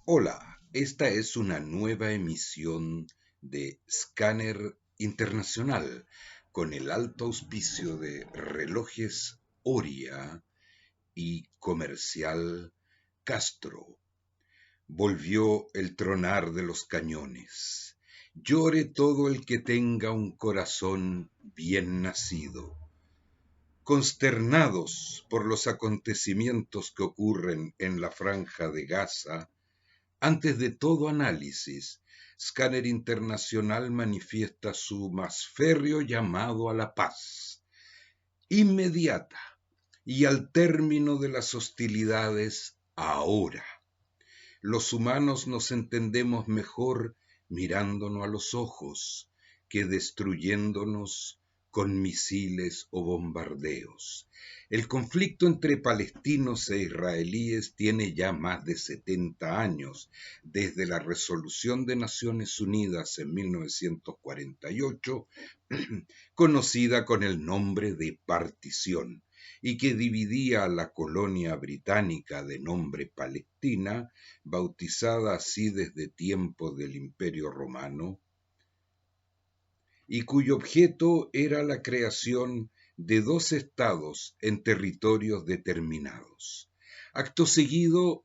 Hola, esta es una nueva emisión de Scanner Internacional con el alto auspicio de Relojes Oria y Comercial Castro. Volvió el tronar de los cañones. Llore todo el que tenga un corazón bien nacido. Consternados por los acontecimientos que ocurren en la Franja de Gaza, antes de todo análisis, Scanner Internacional manifiesta su más férreo llamado a la paz, inmediata y al término de las hostilidades ahora. Los humanos nos entendemos mejor mirándonos a los ojos que destruyéndonos con misiles o bombardeos. El conflicto entre palestinos e israelíes tiene ya más de 70 años, desde la Resolución de Naciones Unidas en 1948, conocida con el nombre de partición, y que dividía a la colonia británica de nombre Palestina, bautizada así desde tiempos del Imperio Romano, y cuyo objeto era la creación de dos estados en territorios determinados. Acto seguido,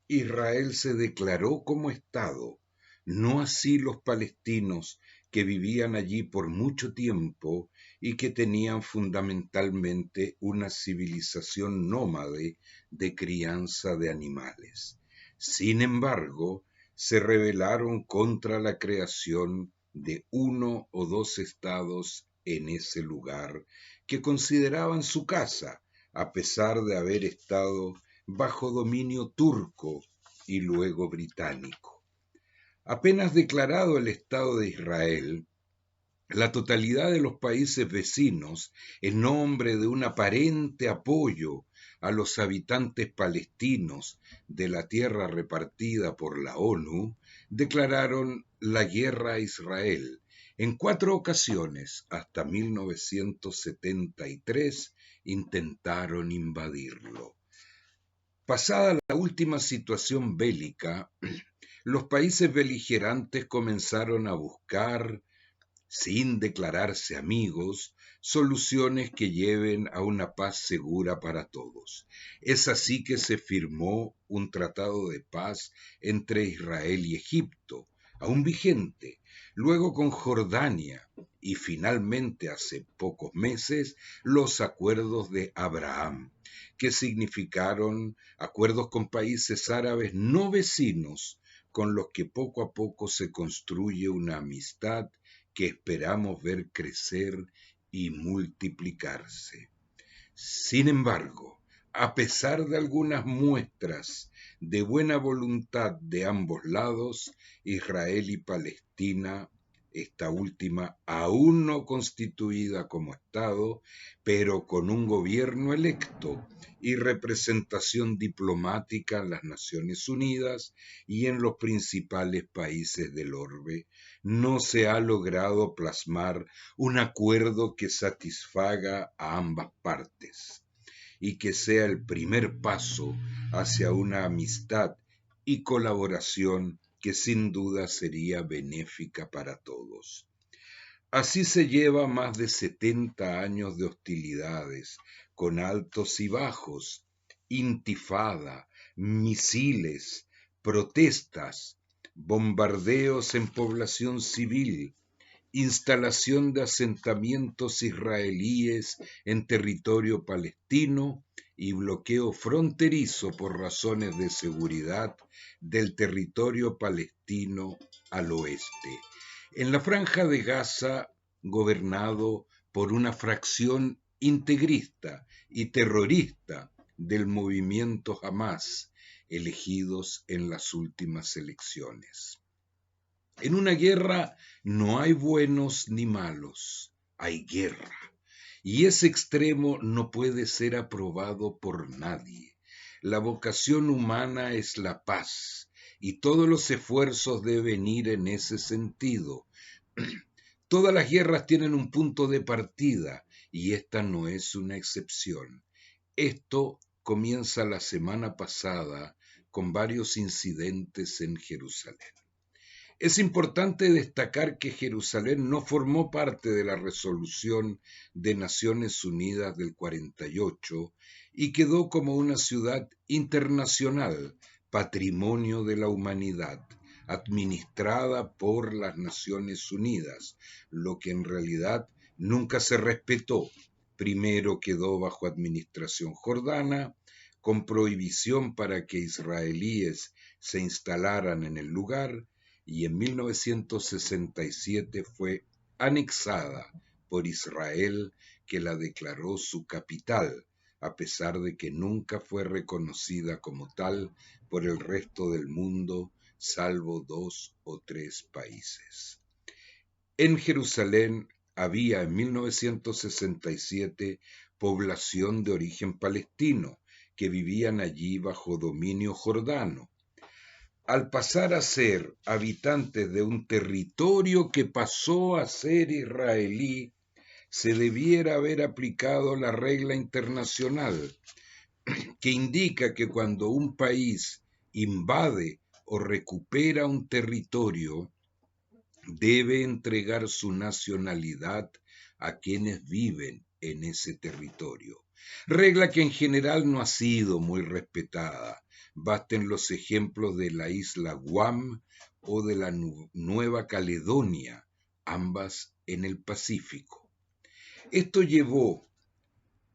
Israel se declaró como estado, no así los palestinos que vivían allí por mucho tiempo y que tenían fundamentalmente una civilización nómade de crianza de animales. Sin embargo, se rebelaron contra la creación de uno o dos estados en ese lugar que consideraban su casa, a pesar de haber estado bajo dominio turco y luego británico. Apenas declarado el Estado de Israel, la totalidad de los países vecinos, en nombre de un aparente apoyo a los habitantes palestinos de la tierra repartida por la ONU, declararon la guerra a Israel. En 4 ocasiones, hasta 1973, intentaron invadirlo. Pasada la última situación bélica, los países beligerantes comenzaron a buscar, sin declararse amigos, soluciones que lleven a una paz segura para todos. Es así que se firmó un tratado de paz entre Israel y Egipto, aún vigente, luego con Jordania y finalmente hace pocos meses los acuerdos de Abraham, que significaron acuerdos con países árabes no vecinos con los que poco a poco se construye una amistad que esperamos ver crecer y multiplicarse. Sin embargo, a pesar de algunas muestras de buena voluntad de ambos lados, Israel y Palestina, esta última aún no constituida como Estado, pero con un gobierno electo y representación diplomática en las Naciones Unidas y en los principales países del orbe, no se ha logrado plasmar un acuerdo que satisfaga a ambas partes y que sea el primer paso hacia una amistad y colaboración que sin duda sería benéfica para todos. Así se lleva más de 70 años de hostilidades, con altos y bajos, intifada, misiles, protestas, bombardeos en población civil, instalación de asentamientos israelíes en territorio palestino y bloqueo fronterizo por razones de seguridad del territorio palestino al oeste. En la Franja de Gaza, gobernado por una fracción integrista y terrorista del movimiento Hamas, elegidos en las últimas elecciones. En una guerra no hay buenos ni malos, hay guerra. Y ese extremo no puede ser aprobado por nadie. La vocación humana es la paz y todos los esfuerzos deben ir en ese sentido. Todas las guerras tienen un punto de partida y esta no es una excepción. Esto comienza la semana pasada con varios incidentes en Jerusalén. Es importante destacar que Jerusalén no formó parte de la resolución de Naciones Unidas del 48 y quedó como una ciudad internacional, patrimonio de la humanidad, administrada por las Naciones Unidas, lo que en realidad nunca se respetó. Primero quedó bajo administración jordana, con prohibición para que israelíes se instalaran en el lugar, y en 1967 fue anexada por Israel, que la declaró su capital, a pesar de que nunca fue reconocida como tal por el resto del mundo, salvo 2 o 3 países. En Jerusalén había en 1967 población de origen palestino que vivían allí bajo dominio jordano. Al pasar a ser habitantes de un territorio que pasó a ser israelí, se debiera haber aplicado la regla internacional, que indica que cuando un país invade o recupera un territorio, debe entregar su nacionalidad a quienes viven en ese territorio. Regla que en general no ha sido muy respetada. Basten los ejemplos de la isla Guam o de la Nueva Caledonia, ambas en el Pacífico. Esto llevó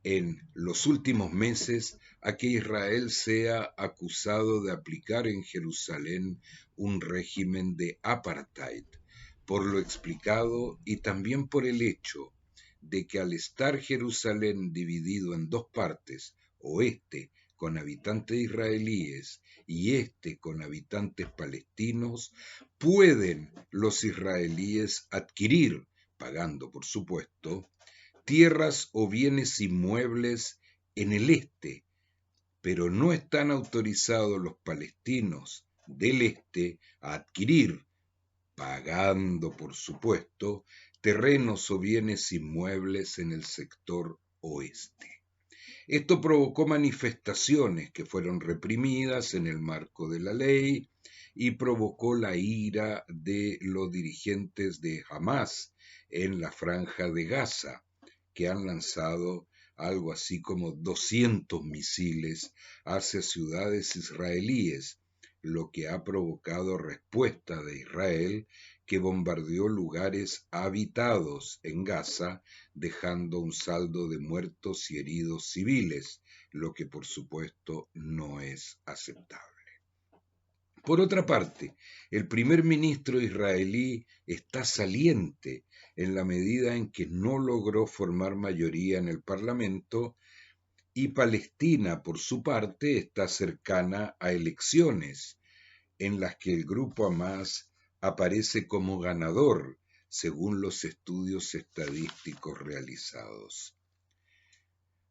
en los últimos meses a que Israel sea acusado de aplicar en Jerusalén un régimen de apartheid, por lo explicado y también por el hecho de que al estar Jerusalén dividido en dos partes, oeste con habitantes israelíes y este con habitantes palestinos, pueden los israelíes adquirir, pagando por supuesto, tierras o bienes inmuebles en el este, pero no están autorizados los palestinos del este a adquirir, pagando por supuesto, terrenos o bienes inmuebles en el sector oeste. Esto provocó manifestaciones que fueron reprimidas en el marco de la ley y provocó la ira de los dirigentes de Hamás en la franja de Gaza, que han lanzado algo así como 200 misiles hacia ciudades israelíes, lo que ha provocado respuesta de Israel, que bombardeó lugares habitados en Gaza, dejando un saldo de muertos y heridos civiles, lo que por supuesto no es aceptable. Por otra parte, el primer ministro israelí está saliente en la medida en que no logró formar mayoría en el Parlamento, y Palestina, por su parte, está cercana a elecciones en las que el grupo Hamás aparece como ganador, según los estudios estadísticos realizados.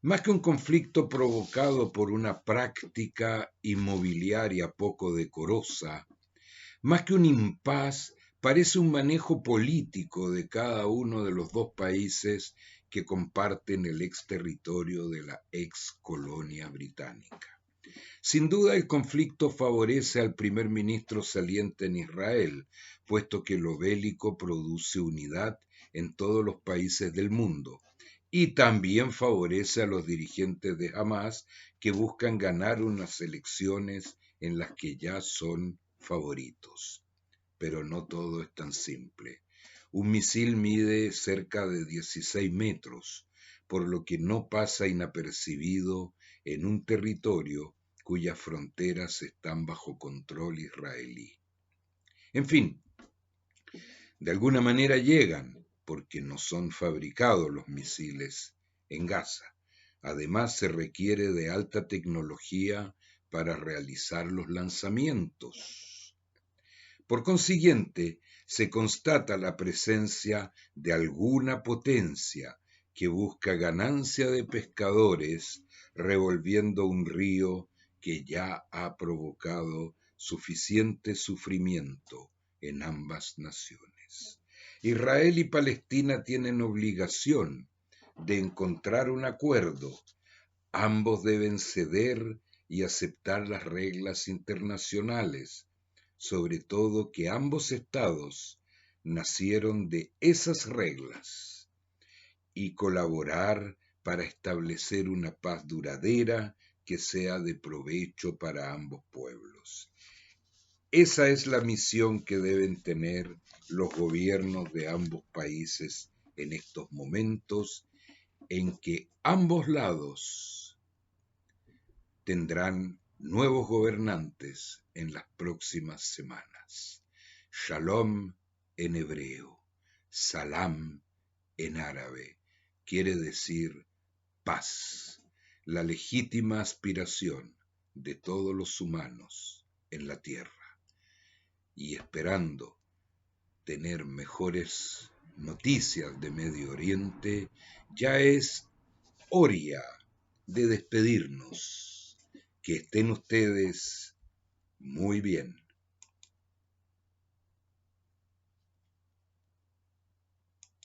Más que un conflicto provocado por una práctica inmobiliaria poco decorosa, más que un impas, parece un manejo político de cada uno de los dos países que comparten el exterritorio de la ex colonia británica. Sin duda el conflicto favorece al primer ministro saliente en Israel, puesto que lo bélico produce unidad en todos los países del mundo, y también favorece a los dirigentes de Hamás, que buscan ganar unas elecciones en las que ya son favoritos. Pero no todo es tan simple. Un misil mide cerca de 16 metros, por lo que no pasa inapercibido en un territorio cuyas fronteras están bajo control israelí. En fin, de alguna manera llegan, porque no son fabricados los misiles en Gaza. Además, se requiere de alta tecnología para realizar los lanzamientos. Por consiguiente, se constata la presencia de alguna potencia que busca ganancia de pescadores revolviendo un río que ya ha provocado suficiente sufrimiento en ambas naciones. Israel y Palestina tienen obligación de encontrar un acuerdo. Ambos deben ceder y aceptar las reglas internacionales, sobre todo que ambos estados nacieron de esas reglas, y colaborar para establecer una paz duradera que sea de provecho para ambos pueblos. Esa es la misión que deben tener los gobiernos de ambos países en estos momentos en que ambos lados tendrán nuevos gobernantes en las próximas semanas. Shalom en hebreo, salam en árabe, quiere decir paz, la legítima aspiración de todos los humanos en la tierra. Y esperando tener mejores noticias de Medio Oriente, ya es hora de despedirnos. Que estén ustedes muy bien.